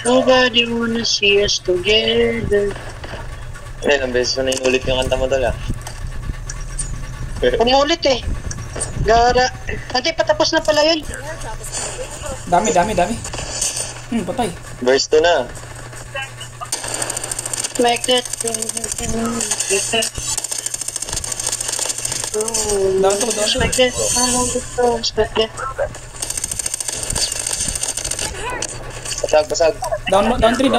Nobody wanna see us together. Ngayon, ang beses ko na inulit yung kanta mo doon ah. Umulit eh. Gara. Ante, patapos na pala yun. Dami. Patay. Verse 2 na. Make that. Down to. Make that. Make that. Basag. Down 3.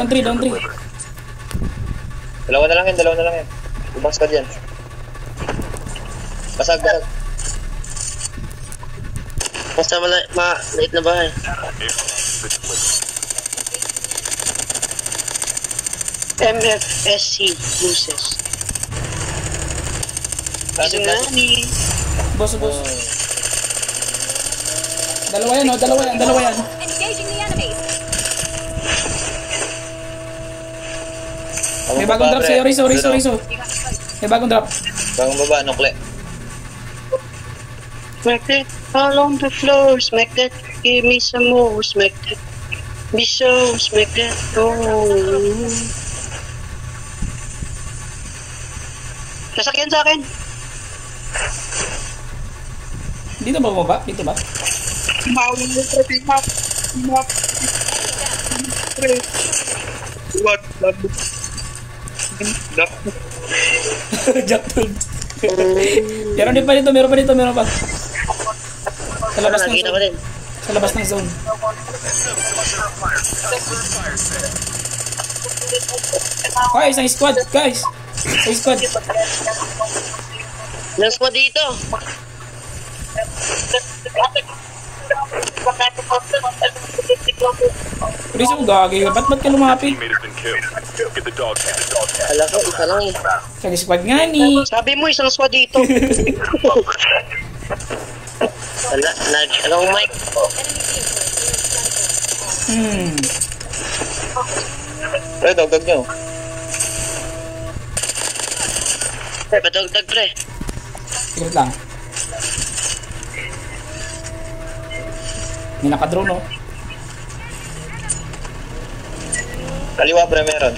Dalawa na lang yan. Ibang squad yan. Basag. Basta maliit na bahay. MFSC loses. Tsunami. Boss. Dalawa yan. Engaging the enemies. May bagong drop sa'yo, Rizzo. May bagong drop. Bagong baba, nukle. Smack that all on the floor. Smack that. Give me some more. Smack that. Be so. Smack that. Oh. Sasakyan sa akin. Dito ba bumaba? Dito ba? Jack tools. Meron pa. Sa labas ng zone. Okay, isang squad, guys. Isang squad. Nang squad dito. Rizzo, gagi. Ba't ka lumapit? Alam ko, isa lang eh. Isang squad nga ni. Sabi mo, isang squad dito. Anong mic? Pre, dagdag nyo. Pre, padagdag pre. Tigit lang. May nakadrone, no? Kaliwa pre, meron.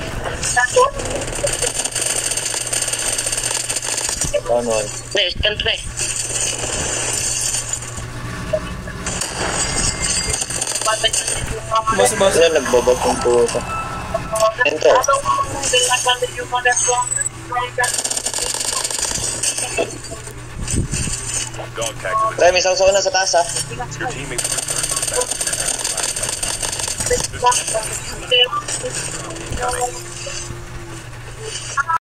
Down one. Pre, stand pre. Boss. Yan, nagbabag yung puto. Enter. Pre, may sausaw na sa taas ha. Your teammates returned to the